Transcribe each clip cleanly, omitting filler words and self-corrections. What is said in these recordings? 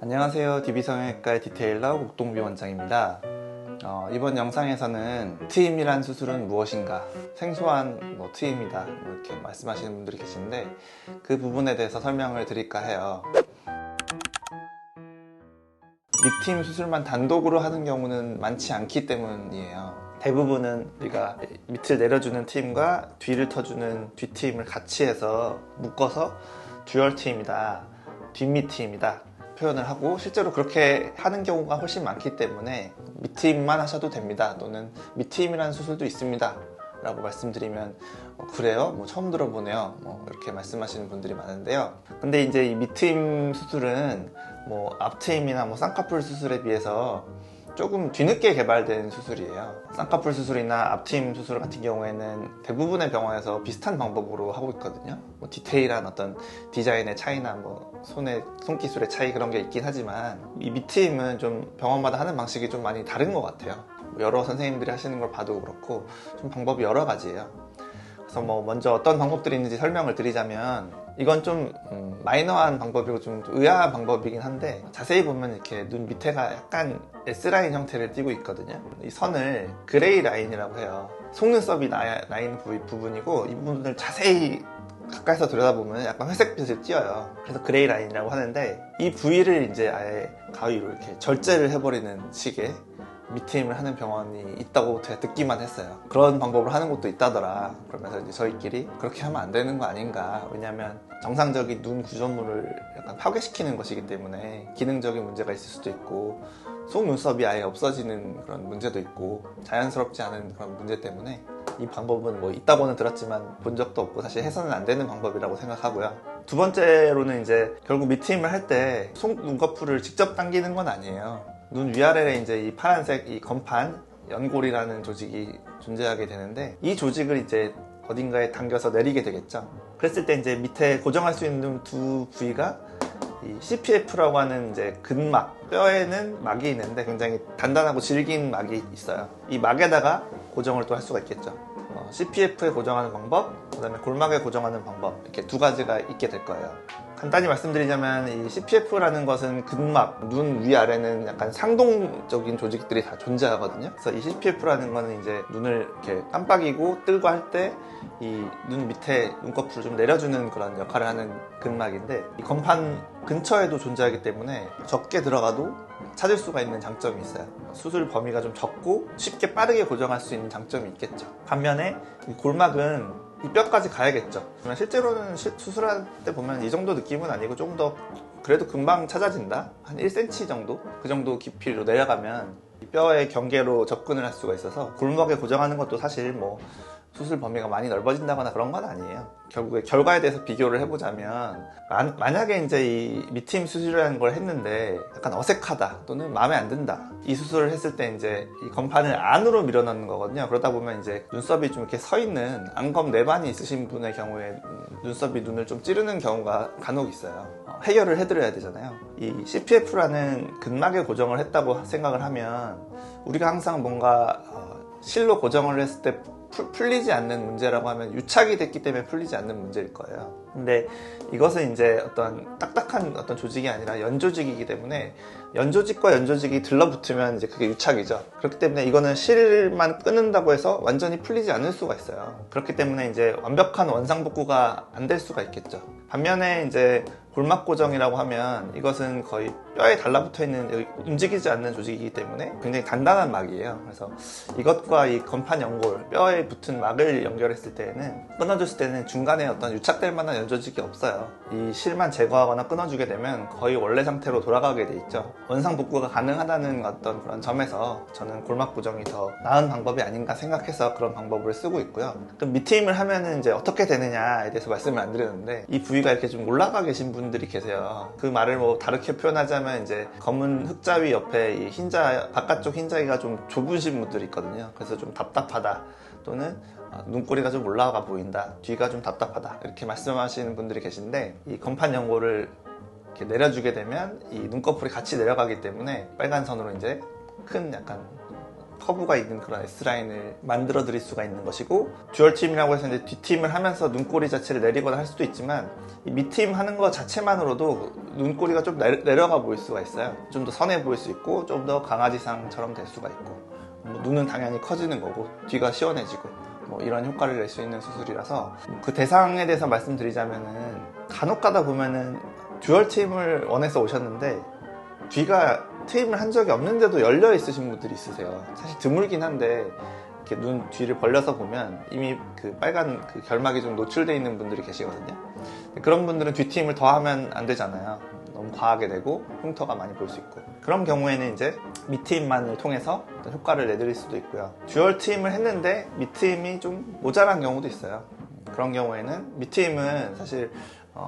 안녕하세요. DB성형외과의 디테일러 국동비 원장입니다. 이번 영상에서는 트임이란 수술은 무엇인가, 생소한 트임이다 이렇게 말씀하시는 분들이 계신데 그 부분에 대해서 설명을 드릴까 해요. 밑트임 수술만 단독으로 하는 경우는 많지 않기 때문이에요. 대부분은 우리가 밑을 내려주는 트임과 뒤를 터주는 뒤트임을 같이 해서 묶어서 듀얼 트임이다, 뒷밑 트임이다 표현을 하고, 실제로 그렇게 하는 경우가 훨씬 많기 때문에 밑트임만 하셔도 됩니다, 또는 밑트임이라는 수술도 있습니다 라고 말씀드리면 그래요? 처음 들어보네요 이렇게 말씀하시는 분들이 많은데요. 근데 이제 이 밑트임 수술은 앞트임이나 쌍꺼풀 수술에 비해서 조금 뒤늦게 개발된 수술이에요. 쌍꺼풀 수술이나 앞트임 수술 같은 경우에는 대부분의 병원에서 비슷한 방법으로 하고 있거든요. 디테일한 어떤 디자인의 차이나 손기술의 차이 그런 게 있긴 하지만, 이 밑트임은 좀 병원마다 하는 방식이 좀 많이 다른 것 같아요. 여러 선생님들이 하시는 걸 봐도 그렇고 좀 방법이 여러 가지예요. 그래서 먼저 어떤 방법들이 있는지 설명을 드리자면, 이건 좀 마이너한 방법이고 좀 의아한 방법이긴 한데, 자세히 보면 이렇게 눈 밑에가 약간 S라인 형태를 띠고 있거든요. 이 선을 그레이 라인이라고 해요. 속눈썹이 나인 부분이고, 이 부분을 자세히 가까이서 들여다보면 약간 회색빛을 띄어요. 그래서 그레이 라인이라고 하는데, 이 부위를 이제 아예 가위로 이렇게 절제를 해버리는 식의 밑트임을 하는 병원이 있다고 제가 듣기만 했어요. 그런 방법을 하는 곳도 있다더라. 그러면서 이제 저희끼리 그렇게 하면 안 되는 거 아닌가, 왜냐면 정상적인 눈 구조물을 약간 파괴시키는 것이기 때문에 기능적인 문제가 있을 수도 있고, 속눈썹이 아예 없어지는 그런 문제도 있고, 자연스럽지 않은 그런 문제 때문에 이 방법은 있다고는 들었지만 본 적도 없고 사실 해서는 안 되는 방법이라고 생각하고요. 두 번째로는 이제 결국 밑트임을 할 때 속 눈꺼풀을 직접 당기는 건 아니에요. 눈 위아래에 이제 이 파란색 이 건판, 연골이라는 조직이 존재하게 되는데, 이 조직을 이제 어딘가에 당겨서 내리게 되겠죠. 그랬을 때 이제 밑에 고정할 수 있는 두 부위가 이 CPF라고 하는 이제 근막, 뼈에는 막이 있는데 굉장히 단단하고 질긴 막이 있어요. 이 막에다가 고정을 또 할 수가 있겠죠. CPF에 고정하는 방법, 그 다음에 골막에 고정하는 방법, 이렇게 두 가지가 있게 될 거예요. 간단히 말씀드리자면, 이 CPF라는 것은 근막, 눈 위아래는 약간 상동적인 조직들이 다 존재하거든요. 그래서 이 CPF라는 거는 이제 눈을 이렇게 깜빡이고 뜨고 할 때 이 눈 밑에 눈꺼풀을 좀 내려주는 그런 역할을 하는 근막인데, 이 건판 근처에도 존재하기 때문에 적게 들어가도 찾을 수가 있는 장점이 있어요. 수술 범위가 좀 적고 쉽게 빠르게 고정할 수 있는 장점이 있겠죠. 반면에 이 골막은 이 뼈까지 가야겠죠. 실제로는 수술할 때 보면 이 정도 느낌은 아니고 조금 더 그래도 금방 찾아진다, 한 1cm 정도, 그 정도 깊이로 내려가면 이 뼈의 경계로 접근을 할 수가 있어서 골막에 고정하는 것도 사실 수술 범위가 많이 넓어진다거나 그런 건 아니에요. 결국에 결과에 대해서 비교를 해보자면, 만약에 이제 이 밑트임 수술이라는 걸 했는데 약간 어색하다 또는 마음에 안 든다, 이 수술을 했을 때 이제 이 건판을 안으로 밀어넣는 거거든요. 그러다 보면 이제 눈썹이 좀 이렇게 서 있는 안검 내반이 있으신 분의 경우에 눈썹이 눈을 좀 찌르는 경우가 간혹 있어요. 해결을 해드려야 되잖아요. 이 CPF라는 근막에 고정을 했다고 생각을 하면, 우리가 항상 뭔가 실로 고정을 했을 때 풀리지 않는 문제라고 하면 유착이 됐기 때문에 풀리지 않는 문제일 거예요. 근데 이것은 이제 어떤 딱딱한 어떤 조직이 아니라 연조직이기 때문에, 연조직과 연조직이 들러붙으면 이제 그게 유착이죠. 그렇기 때문에 이거는 실만 끊는다고 해서 완전히 풀리지 않을 수가 있어요. 그렇기 때문에 이제 완벽한 원상복구가 안 될 수가 있겠죠. 반면에 이제 골막 고정이라고 하면, 이것은 거의 뼈에 달라붙어 있는, 움직이지 않는 조직이기 때문에 굉장히 단단한 막이에요. 그래서 이것과 이 건판 연골, 뼈에 붙은 막을 연결했을 때는, 끊어줬을 때는 중간에 어떤 유착될 만한 연조직이 없어요. 이 실만 제거하거나 끊어주게 되면 거의 원래 상태로 돌아가게 돼 있죠. 원상복구가 가능하다는 어떤 그런 점에서 저는 골막 고정이 더 나은 방법이 아닌가 생각해서 그런 방법을 쓰고 있고요. 그럼 밑트임을 하면은 이제 어떻게 되느냐에 대해서 말씀을 안 드렸는데, 이 부위가 이렇게 좀 올라가 계신 분들이 계세요. 그 말을 다르게 표현하자면, 이제 검은 흑자위 옆에 이 흰자, 바깥쪽 흰자위가 좀 좁으신 분들이 있거든요. 그래서 좀 답답하다, 또는 눈꼬리가 좀 올라가 보인다, 뒤가 좀 답답하다, 이렇게 말씀하시는 분들이 계신데, 이 건판 연골을 이렇게 내려주게 되면 이 눈꺼풀이 같이 내려가기 때문에 빨간 선으로 이제 큰 약간 커브가 있는 그런 S라인을 만들어 드릴 수가 있는 것이고, 듀얼팀이라고 해서 이제 뒷팀을 하면서 눈꼬리 자체를 내리거나 할 수도 있지만, 이 밑팀 하는 것 자체만으로도 눈꼬리가 좀 내려가 보일 수가 있어요. 좀 더 선해 보일 수 있고, 좀 더 강아지상처럼 될 수가 있고, 눈은 당연히 커지는 거고, 뒤가 시원해지고, 이런 효과를 낼 수 있는 수술이라서, 그 대상에 대해서 말씀드리자면은, 간혹 가다 보면은 듀얼팀을 원해서 오셨는데 뒤가 트임을 한 적이 없는데도 열려 있으신 분들이 있으세요. 사실 드물긴 한데 이렇게 눈 뒤를 벌려서 보면 이미 그 빨간 그 결막이 좀 노출되어 있는 분들이 계시거든요. 그런 분들은 뒷트임을 더 하면 안 되잖아요. 너무 과하게 되고 흉터가 많이 볼 수 있고, 그런 경우에는 이제 밑트임만을 통해서 어떤 효과를 내드릴 수도 있고요. 듀얼 트임을 했는데 밑트임이 좀 모자란 경우도 있어요. 그런 경우에는 밑트임은 사실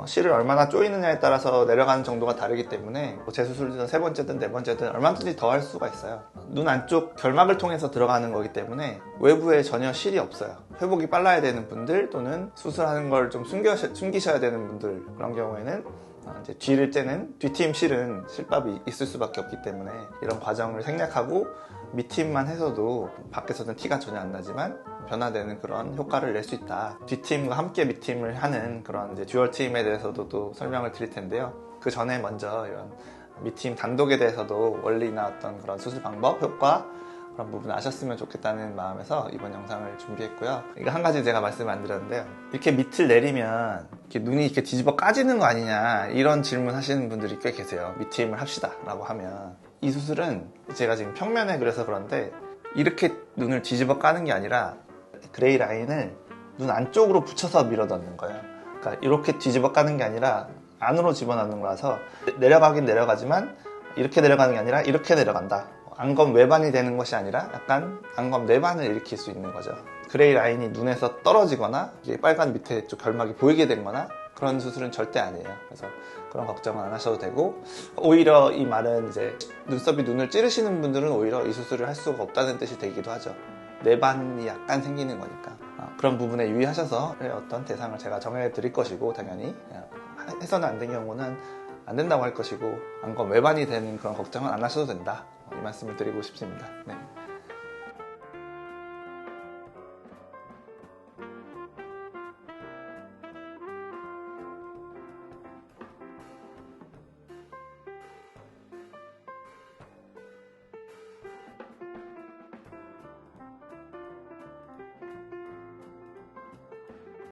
실을 얼마나 조이느냐에 따라서 내려가는 정도가 다르기 때문에 재수술이든 세 번째든 네 번째든 얼마든지 더 할 수가 있어요. 눈 안쪽 결막을 통해서 들어가는 거기 때문에 외부에 전혀 실이 없어요. 회복이 빨라야 되는 분들, 또는 수술하는 걸 좀 숨기셔야 되는 분들, 그런 경우에는 이제 뒤를 째는 뒷팀 실은 실밥이 있을 수밖에 없기 때문에 이런 과정을 생략하고 밑팀만 해서도 밖에서는 티가 전혀 안 나지만 변화되는 그런 효과를 낼 수 있다. 뒷팀과 함께 밑팀을 하는 그런 이제 듀얼 팀에 대해서도 또 설명을 드릴 텐데요. 그 전에 먼저 이런 밑팀 단독에 대해서도 원리나 어떤 그런 수술 방법, 효과, 그런 부분 아셨으면 좋겠다는 마음에서 이번 영상을 준비했고요. 이거 한 가지 제가 말씀 안 드렸는데요. 이렇게 밑을 내리면 이렇게 눈이 이렇게 뒤집어 까지는 거 아니냐, 이런 질문 하시는 분들이 꽤 계세요. 밑트임을 합시다 라고 하면, 이 수술은 제가 지금 평면에 그래서 그런데 이렇게 눈을 뒤집어 까는 게 아니라 그레이 라인을 눈 안쪽으로 붙여서 밀어 넣는 거예요. 그러니까 이렇게 뒤집어 까는 게 아니라 안으로 집어넣는 거라서 내려가긴 내려가지만 이렇게 내려가는 게 아니라 이렇게 내려간다. 안검 외반이 되는 것이 아니라 약간 안검 내반을 일으킬 수 있는 거죠. 그레이 라인이 눈에서 떨어지거나 빨간 밑에 쪽 결막이 보이게 되거나 그런 수술은 절대 아니에요. 그래서 그런 걱정은 안 하셔도 되고, 오히려 이 말은 이제 눈썹이 눈을 찌르시는 분들은 오히려 이 수술을 할 수가 없다는 뜻이 되기도 하죠. 내반이 약간 생기는 거니까. 그런 부분에 유의하셔서 어떤 대상을 제가 정해 드릴 것이고, 당연히 해서는 안 된 경우는 안 된다고 할 것이고, 안검 외반이 되는 그런 걱정은 안 하셔도 된다, 이 말씀을 드리고 싶습니다. 네.